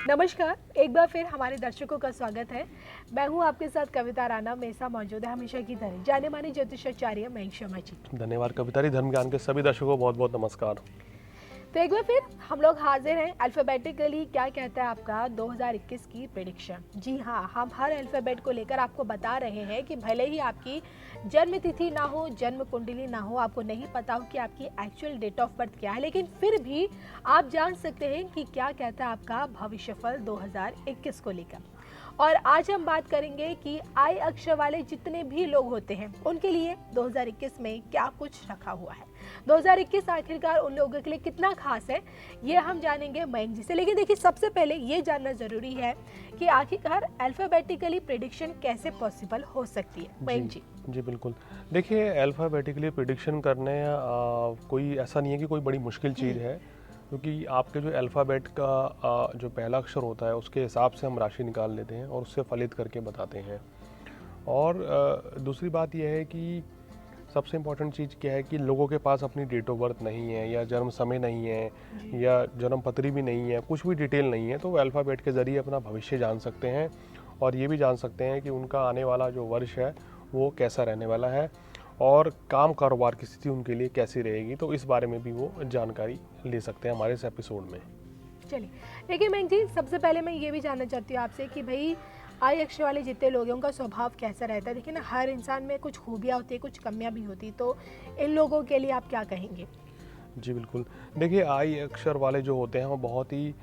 नमस्कार, एक बार फिर हमारे दर्शकों का स्वागत है। मैं हूं आपके साथ कविता राणा। मेरे साथ मौजूद है हमेशा की तरह जाने माने ज्योतिषाचार्य मयंक शर्मा जी। धन्यवाद कवितारी धर्म ज्ञान के सभी दर्शकों को बहुत बहुत नमस्कार। तो एक बार फिर हम लोग हाजिर हैं। अल्फाबेटिकली क्या कहता है आपका 2021 की प्रेडिक्शन। जी हाँ, हम हर अल्फाबेट को लेकर आपको बता रहे हैं कि भले ही आपकी जन्म तिथि ना हो, जन्म कुंडली ना हो, आपको नहीं पता हो कि आपकी एक्चुअल डेट ऑफ बर्थ क्या है, लेकिन फिर भी आप जान सकते हैं कि क्या कहता है आपका भविष्यफल 2021 को लेकर। और आज हम बात करेंगे कि आई अक्षर वाले जितने भी लोग होते हैं उनके लिए 2021 में क्या कुछ रखा हुआ है। 2021 आखिरकार उन लोगों के लिए कितना खास है, ये हम जानेंगे मयंक जी से। लेकिन देखिए, सबसे पहले ये जानना जरूरी है कि आखिरकार अल्फाबेटिकली प्रेडिक्शन कैसे पॉसिबल हो सकती है। मयंक जी। जी बिल्कुल। देखिए, अल्फ़ाबेटिकली प्रिडिक्शन करने कोई ऐसा नहीं है कि कोई बड़ी मुश्किल चीज़ है, क्योंकि आपके जो अल्फ़ाबेट का जो पहला अक्षर होता है उसके हिसाब से हम राशि निकाल लेते हैं और उससे फलित करके बताते हैं। और दूसरी बात यह है कि सबसे इम्पोर्टेंट चीज़ क्या है कि लोगों के पास अपनी डेट ऑफ बर्थ नहीं है, या जन्म समय नहीं है, या जन्म पत्री भी नहीं है, कुछ भी डिटेल नहीं है, तो वो अल्फ़ाबेट के ज़रिए अपना भविष्य जान सकते हैं और ये भी जान सकते हैं कि उनका आने वाला जो वर्ष है वो कैसा रहने वाला है और काम कारोबार की स्थिति उनके लिए कैसी रहेगी। तो इस बारे में भी वो जानकारी ले सकते हैं हमारे इस एपिसोड में। चलिए, देखिए मयंक जी, सबसे पहले मैं ये भी जानना चाहती हूँ आपसे कि भाई आई अक्षर वाले जितने लोग हैं उनका स्वभाव कैसा रहता है। देखिए ना, हर इंसान में कुछ खूबियाँ होती है, कुछ कमियाँ भी होती, तो इन लोगों के लिए आप क्या कहेंगे? जी बिल्कुल। देखिए, आई अक्षर वाले जो होते हैं वो बहुत ही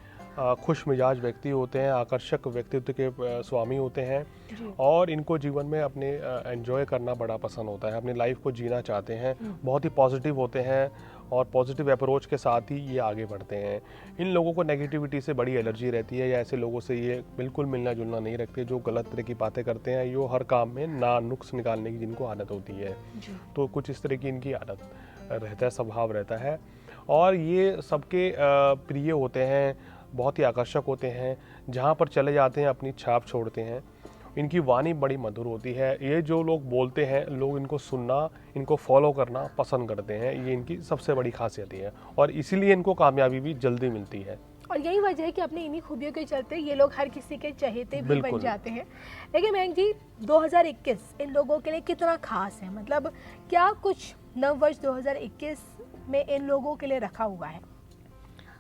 खुश मिजाज व्यक्ति होते हैं, आकर्षक व्यक्तित्व के स्वामी होते हैं और इनको जीवन में अपने एंजॉय करना बड़ा पसंद होता है, अपनी लाइफ को जीना चाहते हैं, बहुत ही पॉजिटिव होते हैं और पॉजिटिव अप्रोच के साथ ही ये आगे बढ़ते हैं। इन लोगों को नेगेटिविटी से बड़ी एलर्जी रहती है, या ऐसे लोगों से ये बिल्कुल मिलना जुलना नहीं रखते जो गलत तरह की बातें करते हैं, यो हर काम में ना नुक्स निकालने की जिनको आदत होती है। तो कुछ इस तरह की इनकी आदत रहता है, स्वभाव रहता है और ये सबके प्रिय होते हैं, बहुत ही आकर्षक होते हैं, जहाँ पर चले जाते हैं अपनी छाप छोड़ते हैं। इनकी वाणी बड़ी मधुर होती है, ये जो लोग बोलते हैं लोग इनको सुनना, इनको फॉलो करना पसंद करते हैं, ये इनकी सबसे बड़ी खासियत है और इसीलिए इनको कामयाबी भी जल्दी मिलती है। और यही वजह है कि अपनी इन्हीं खूबियों के चलते ये लोग हर किसी के चहेते भी बन जाते हैं। लेकिन मयंक जी, 2021 इन लोगों के लिए कितना खास है? मतलब क्या कुछ नव वर्ष 2021 में इन लोगों के लिए रखा हुआ है?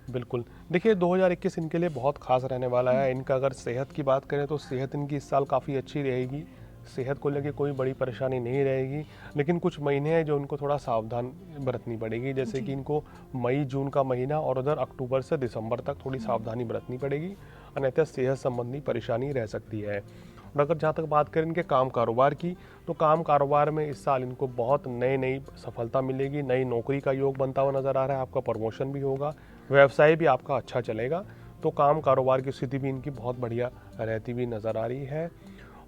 बिल्कुल। देखिए, 2021 इनके लिए बहुत खास रहने वाला है। इनका अगर सेहत की बात करें तो सेहत इनकी इस साल काफ़ी अच्छी रहेगी, सेहत को लेके कोई बड़ी परेशानी नहीं रहेगी। लेकिन कुछ महीने हैं जो उनको थोड़ा सावधान बरतनी पड़ेगी, जैसे कि इनको मई जून का महीना और उधर अक्टूबर से दिसंबर तक थोड़ी सावधानी बरतनी पड़ेगी, अन्यथा सेहत संबंधी परेशानी रह सकती है। और अगर जहाँ तक बात करें इनके काम कारोबार की, तो काम कारोबार में इस साल इनको बहुत नई सफलता मिलेगी, नई नौकरी का योग बनता हुआ नज़र आ रहा है, आपका प्रमोशन भी होगा, व्यवसाय भी आपका अच्छा चलेगा। तो काम कारोबार की स्थिति भी इनकी बहुत बढ़िया रहती हुई नज़र आ रही है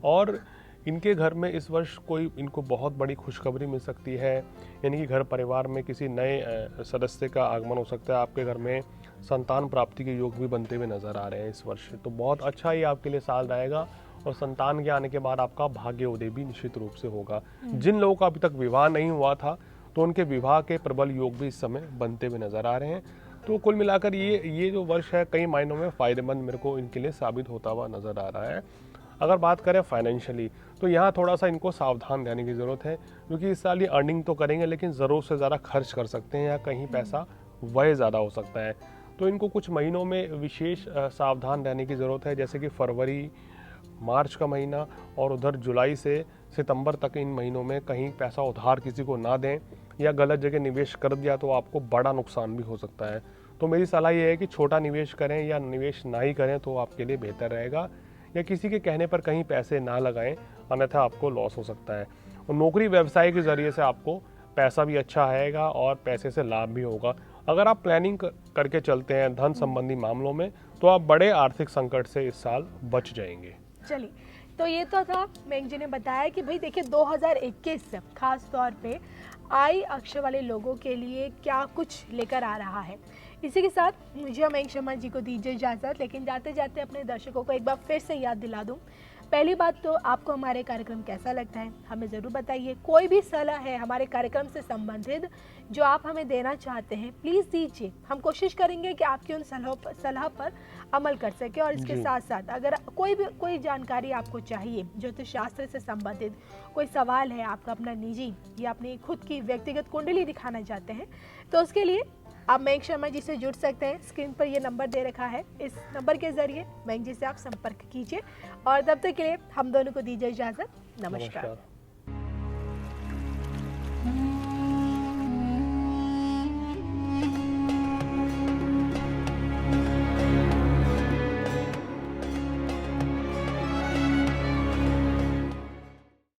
और इनके घर में इस वर्ष कोई इनको बहुत बड़ी खुशखबरी मिल सकती है, यानी कि घर परिवार में किसी नए सदस्य का आगमन हो सकता है। आपके घर में संतान प्राप्ति के योग भी बनते हुए नज़र आ रहे हैं इस वर्ष। तो बहुत अच्छा ही आपके लिए साल रहेगा और संतान के आने के बाद आपका भाग्योदय भी निश्चित रूप से होगा। जिन लोगों का अभी तक विवाह नहीं हुआ था तो उनके विवाह के प्रबल योग भी इस समय बनते हुए नज़र आ रहे हैं। तो कुल मिलाकर ये जो वर्ष है कई मायनों में फ़ायदेमंद मेरे को इनके लिए साबित होता हुआ नज़र आ रहा है। अगर बात करें फाइनेंशियली, तो यहाँ थोड़ा सा इनको सावधान रहने की ज़रूरत है, क्योंकि इस साल ये अर्निंग तो करेंगे लेकिन ज़रूर से ज़्यादा खर्च कर सकते हैं या कहीं पैसा व्यय ज़्यादा हो सकता है। तो इनको कुछ महीनों में विशेष सावधान रहने की ज़रूरत है, जैसे कि फरवरी मार्च का महीना और उधर जुलाई से सितंबर तक। इन महीनों में कहीं पैसा उधार किसी को ना दें या गलत जगह निवेश कर दिया तो आपको बड़ा नुकसान भी हो सकता है। तो मेरी सलाह ये है कि छोटा निवेश करें या निवेश ना ही करें तो आपके लिए बेहतर रहेगा, या किसी के कहने पर कहीं पैसे ना लगाएं, अन्यथा आपको लॉस हो सकता है। और नौकरी व्यवसाय के ज़रिए से आपको पैसा भी अच्छा आएगा और पैसे से लाभ भी होगा। अगर आप प्लानिंग करके चलते हैं धन संबंधी मामलों में तो आप बड़े आर्थिक संकट से इस साल बच जाएंगे। चलिए, तो ये तो था मयंक जी ने बताया कि भाई देखिए 2021 खास तौर पे आई अक्षर वाले लोगों के लिए क्या कुछ लेकर आ रहा है। इसी के साथ मुझे मयंक शर्मा जी को दीजिए इजाज़त, लेकिन जाते जाते अपने दर्शकों को एक बार फिर से याद दिला दूं, पहली बात तो आपको हमारे कार्यक्रम कैसा लगता है हमें ज़रूर बताइए। कोई भी सलाह है हमारे कार्यक्रम से संबंधित जो आप हमें देना चाहते हैं प्लीज़ दीजिए। हम कोशिश करेंगे कि आपकी उन सलाह पर अमल कर सके। और इसके जी। साथ साथ अगर कोई जानकारी आपको चाहिए ज्योतिष शास्त्र से संबंधित, कोई सवाल है आपका अपना निजी या अपनी खुद की व्यक्तिगत कुंडली दिखाना चाहते हैं, तो उसके लिए आप मयंक शर्मा जी से जुड़ सकते हैं। स्क्रीन पर ये नंबर दे रखा है, इस नंबर के जरिए मयंक जी से आप संपर्क कीजिए। और तब तक के लिए हम दोनों को दीजिए इजाज़त। नमस्कार। नमस्कार।